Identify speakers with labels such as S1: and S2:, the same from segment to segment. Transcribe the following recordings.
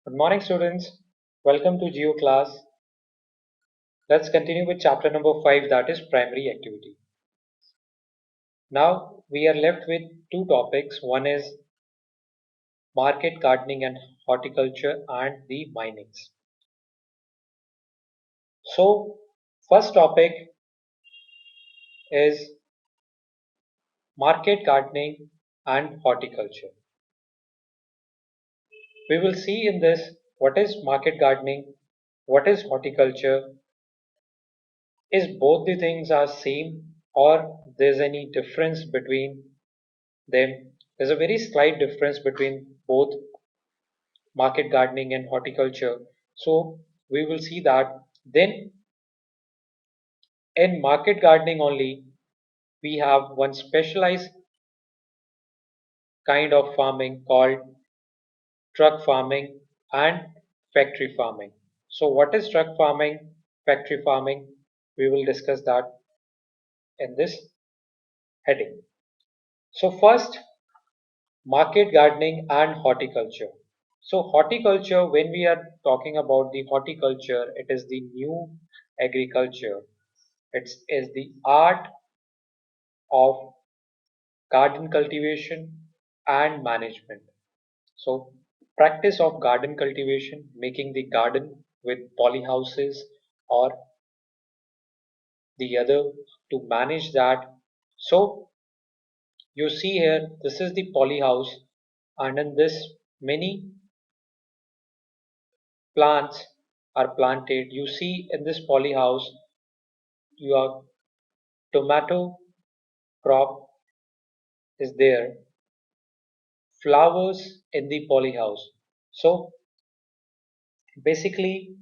S1: Good morning, students. Welcome to Geo class. Let's continue with chapter number 5, that is primary activity. Now we are left with two topics. One is market gardening and horticulture and the minings. So, first topic is market gardening and horticulture. We will see in this what is market gardening, what is horticulture, is both the things are same or there's any difference between them. There's a very slight difference between both market gardening and horticulture. So we will see that. Then in market gardening only, we have one specialized kind of farming called truck farming and factory farming. So what is truck farming, factory farming? We will discuss that in this heading. So first, market gardening and horticulture. So horticulture, when we are talking about the horticulture, it is the new agriculture. It is the art of garden cultivation and management. So practice of garden cultivation, making the garden with polyhouses or the other to manage that. So you see here, this is the polyhouse, and in this many plants are planted. You see in this polyhouse, your tomato crop is there, flowers in the polyhouse. So basically,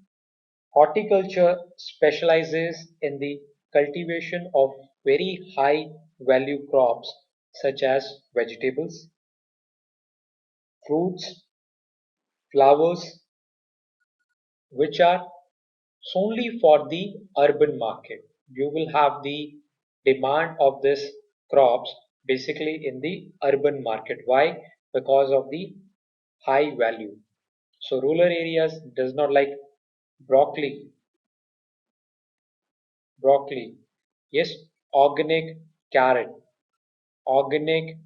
S1: horticulture specializes in the cultivation of very high value crops such as vegetables, fruits, flowers, which are solely for the urban market. You will have the demand of this crops basically in the urban market. Why? Because of the high value. So rural areas does not like broccoli, broccoli. Yes, organic carrot, organic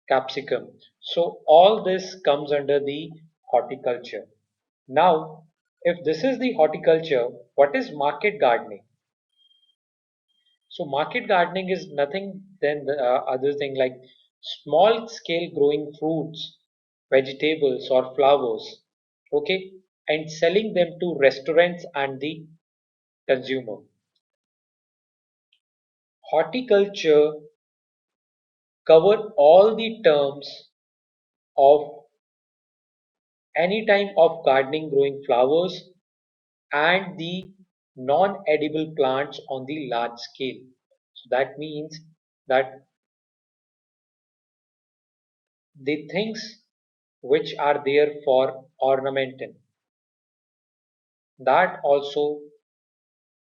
S1: capsicum. So all this comes under the horticulture. Now, if this is the horticulture, what is market gardening? So market gardening is nothing than the other thing like small scale growing fruits, vegetables or flowers, okay, and selling them to restaurants and the consumer. Horticulture cover all the terms of any time of gardening growing flowers and the non-edible plants on the large scale. So that means that the things which are there for ornamental, that also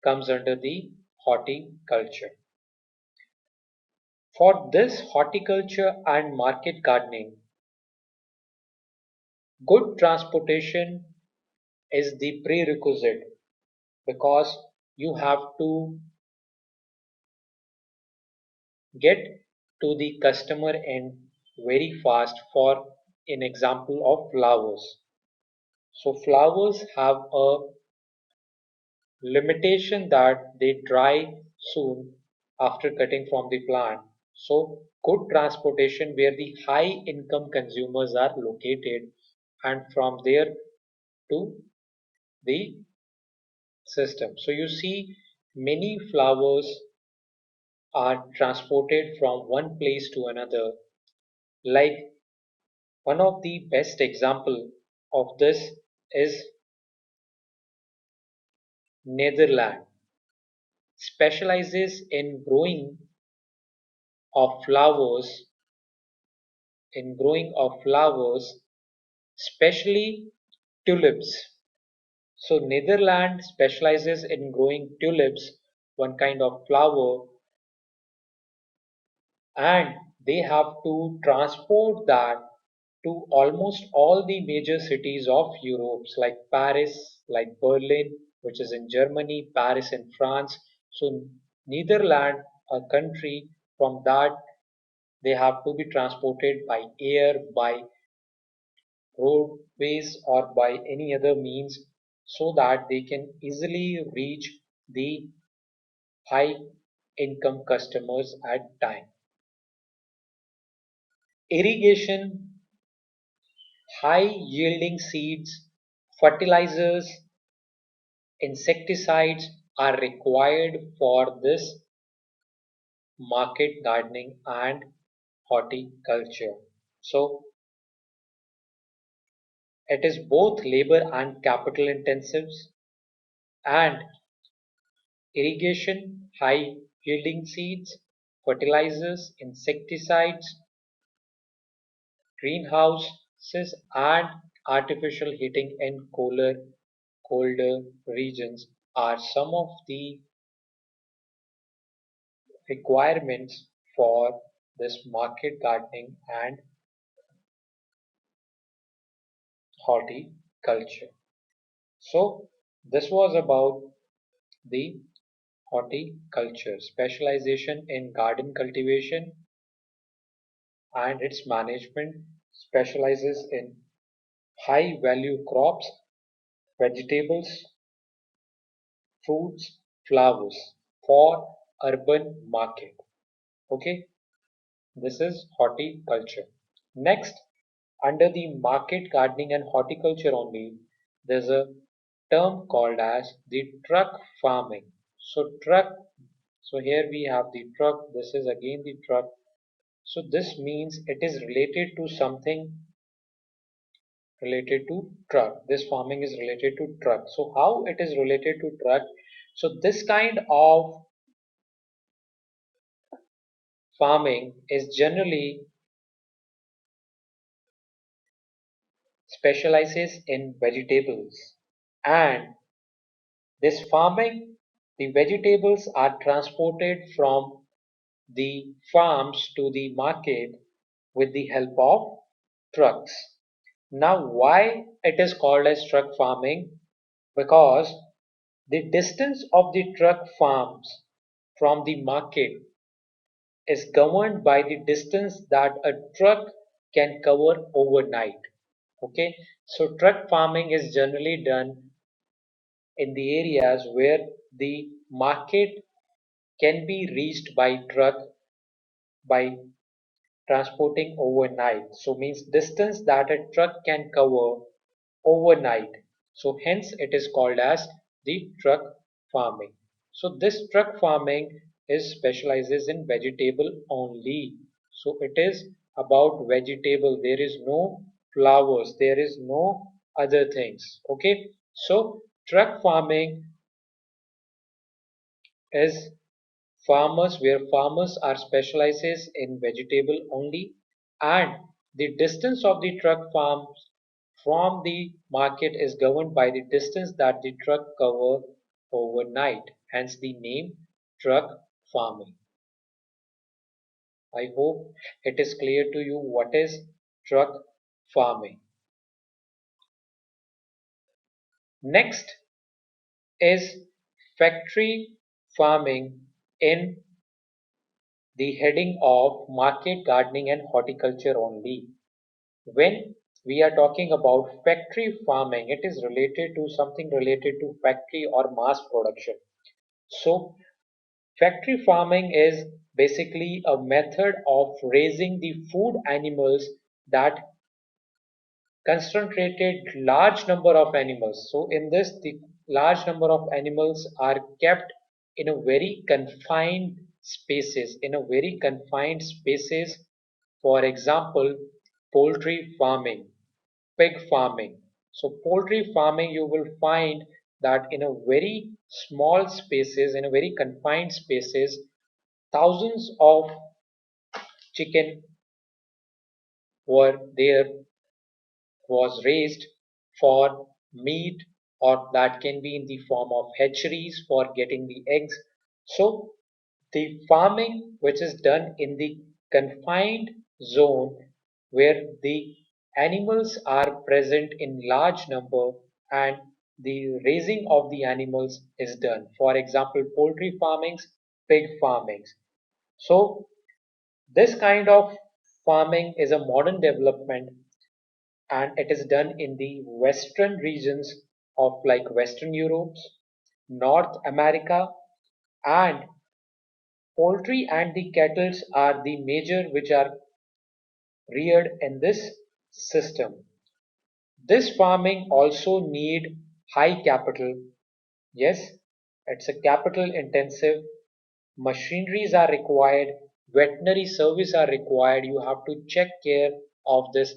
S1: comes under the horticulture. For this horticulture and market gardening, good transportation is the prerequisite because you have to get to the customer end very fast. For an example of flowers, so flowers have a limitation that they dry soon after cutting from the plant. So good transportation where the high income consumers are located, and from there to the system. So you see many flowers are transported from one place to another. Like one of the best example of this is Netherlands specializes in of flowers flowers, especially tulips. So Netherlands specializes in growing tulips, one kind of flower, and they have to transport that to almost all the major cities of Europe, like Paris, like Berlin, which is in Germany, Paris in France. So Netherlands, a country, from that they have to be transported by air, by roadways, or by any other means, so that they can easily reach the high income customers at time. Irrigation, high yielding seeds, fertilizers, insecticides are required for this market gardening and horticulture. So it is both labor and capital intensive, and irrigation, high yielding seeds, fertilizers, insecticides, greenhouses, and artificial heating in colder regions are some of the requirements for this market gardening and horticulture. So, this was about the horticulture, specialization in garden cultivation and its management, specializes in high value crops, vegetables, fruits, flowers for urban market. Okay, this is horticulture. Next, under the market gardening and horticulture only, there's a term called as the truck farming. So here we have the truck. This is again the truck. So this means it is related to something related to truck. This farming is related to truck. So how it is related to truck? So this kind of farming is generally specializes in vegetables, and this farming, the vegetables are transported from the farms to the market with the help of trucks. Now, why it is called as truck farming? Because the distance of the truck farms from the market is governed by the distance that a truck can cover overnight. Okay, so truck farming is generally done in the areas where the market can be reached by truck by transporting overnight. So means distance that a truck can cover overnight. So hence it is called as the truck farming. So this truck farming is specializes in vegetable only. So it is about vegetable. There is no flowers. There is no other things. Okay. So truck farming is farmers where farmers are specializes in vegetable only, and the distance of the truck farms from the market is governed by the distance that the truck cover overnight, hence the name truck farming. I hope it is clear to you what is truck farming. Next is factory farming in the heading of market gardening and horticulture only. When we are talking about factory farming, it is related to something related to factory or mass production. So factory farming is basically a method of raising the food animals that concentrated large number of animals. So in this, the large number of animals are kept in a very confined spaces, For example, poultry farming, pig farming. So poultry farming, you will find that in a very small spaces, in a very confined spaces, thousands of chicken were there, was raised for meat, or that can be in the form of hatcheries for getting the eggs. So the farming which is done in the confined zone where the animals are present in large number and the raising of the animals is done. For example, poultry farmings, pig farmings. So this kind of farming is a modern development and it is done in the western regions of like Western Europe, North America, and poultry and the cattle are the major which are reared in this system. This farming also need high capital. Yes, it's a capital intensive. Machineries are required, veterinary service are required. You have to check care of this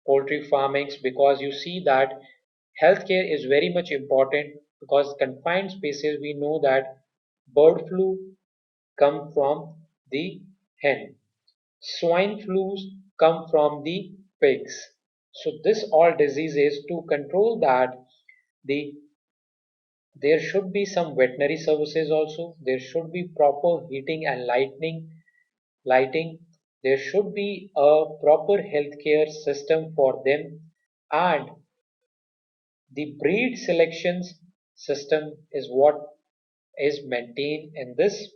S1: poultry farmings because you see that healthcare is very much important because confined spaces we know that bird flu come from the hen, swine flus come from the pigs. So this all diseases to control that the there should be some veterinary services also. There should be proper heating and lighting. There should be a proper healthcare system for them, and the breed selections system is what is maintained in this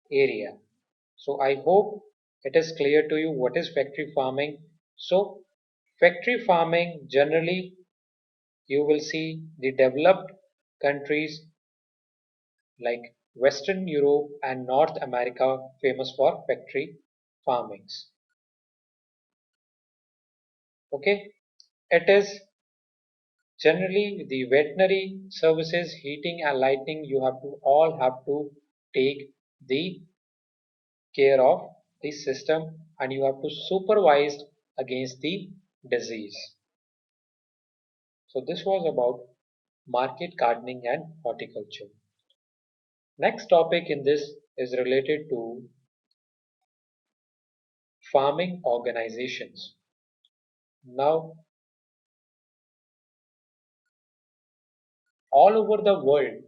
S1: area. So I hope it is clear to you what is factory farming. So factory farming generally you will see the developed countries like Western Europe and North America famous for factory farmings. Okay, it is generally the veterinary services, heating and lighting. You have to all have to take the care of the system and you have to supervise against the disease. So this was about market gardening and horticulture. Next topic in this is related to farming organizations. Now, all over the world,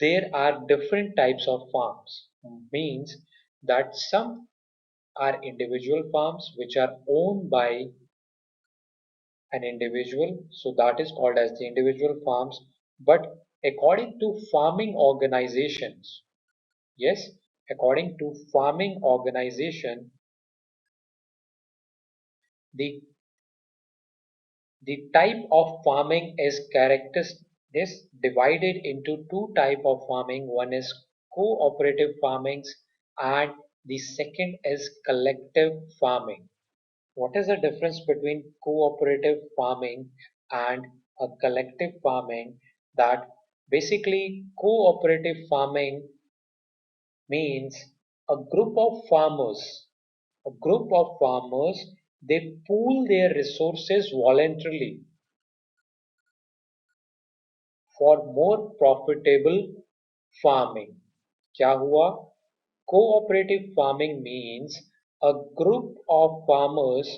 S1: there are different types of farms. Means that some are individual farms which are owned by an individual, so that is called as the individual farms. But according to farming organizations, yes, according to farming organization, the the type of farming is divided into two type of farming. One is cooperative farmings and the second is collective farming. What is the difference between cooperative farming and a collective farming? That basically cooperative farming means a group of farmers, they pool their resources voluntarily for more profitable farming. क्या हुआ? Cooperative farming means a group of farmers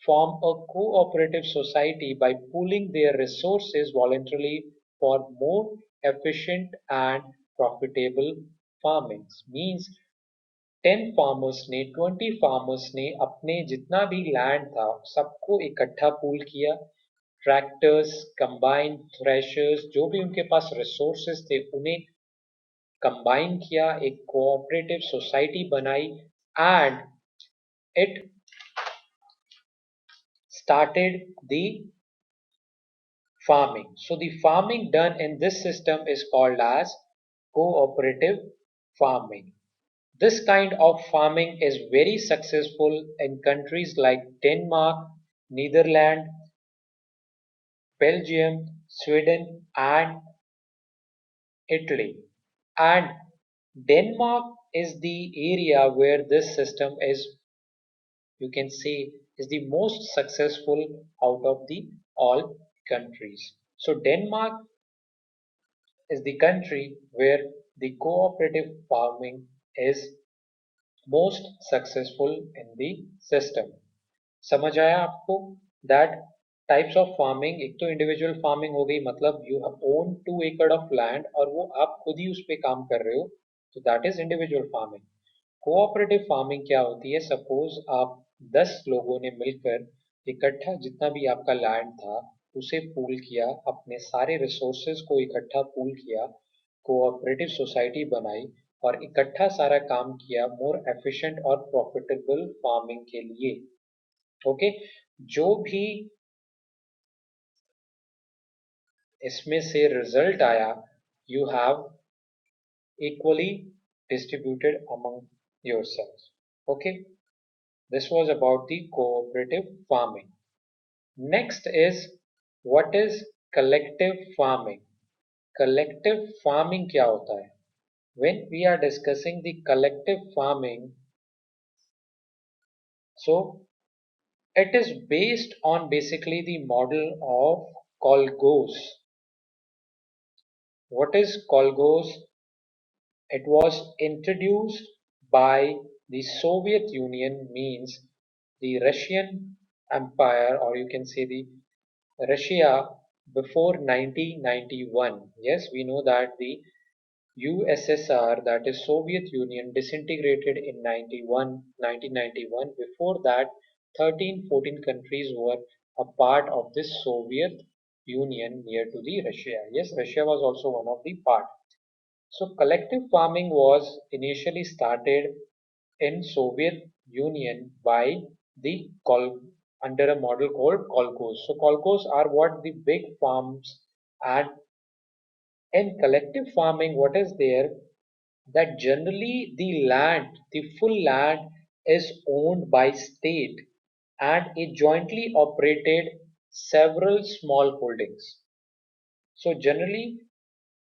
S1: form a cooperative society by pooling their resources voluntarily for more efficient and profitable farming. Means 10 farmers ने 20 farmers ने अपने जितना भी land था सबको इकट्ठा पूल किया, ट्रैक्टर्स, कंबाइन, थ्रेशर्स, जो भी उनके पास रिसोर्सेज थे उन्हें कंबाइन किया, एक कोऑपरेटिव सोसाइटी बनाई and it started the farming. So the farming done in this system is called as cooperative farming. This kind of farming is very successful in countries like Denmark, Netherlands, Belgium, Sweden, and Italy. And Denmark is the area where this system is, you can say, is the most successful out of the all countries. So Denmark is the country where the cooperative farming is most successful in the system. समझ आया आपको? That types of farming, एक तो individual farming हो गई, मतलब you own 2 acre of land और वो आप खुद ही उस पे काम कर रहे हो, so that is individual farming. Cooperative farming क्या होती है? सपोज आप 10 लोगों ने मिलकर इकट्ठा जितना भी आपका लैंड था उसे पूल किया, अपने सारे रिसोर्सेज को इकट्ठा पूल किया, कोऑपरेटिव सोसाइटी बनाई और इकट्ठा सारा काम किया मोर एफिशिएंट और प्रॉफिटेबल फार्मिंग के लिए। ओके, जो भी इसमें से रिजल्ट आया, you have equally distributed among yourselves. Okay, this was about the cooperative farming. Next is what is collective farming? Collective farming क्या होता है? When we are discussing the collective farming, so it is based on basically the model of Kolgos. What is Kolgos? It was introduced by the Soviet Union, means the Russian Empire, or you can say the Russia before 1991. Yes, we know that the USSR, that is Soviet Union, disintegrated in 1991. Before that, 13-14 countries were a part of this Soviet Union near to the Russia. Yes, Russia was also one of the part. So collective farming was initially started in Soviet Union by the under a model called kolkhoz. So kolkhoz are what the big farms, and in collective farming what is there, that generally the full land is owned by state and it jointly operated several small holdings. So generally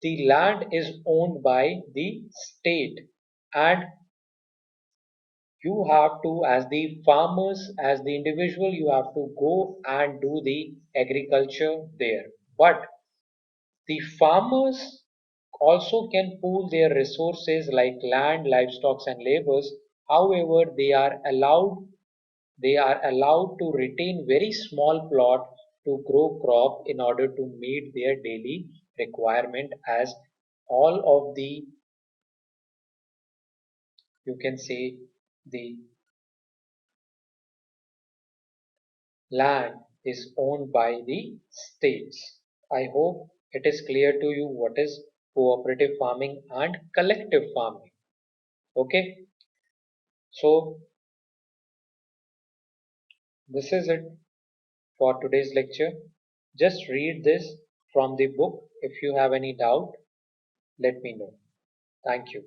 S1: the land is owned by the state and you have to, as the farmers, as the individual, you have to go and do the agriculture there. But the farmers also can pool their resources like land, livestock and labors. However, they are allowed to retain very small plot to grow crop in order to meet their daily requirement, as all of the, you can say, the land is owned by the states. I hope it is clear to you what is cooperative farming and collective farming. Okay, so this is it for today's lecture. Just read this from the book. If you have any doubt, let me know. Thank you.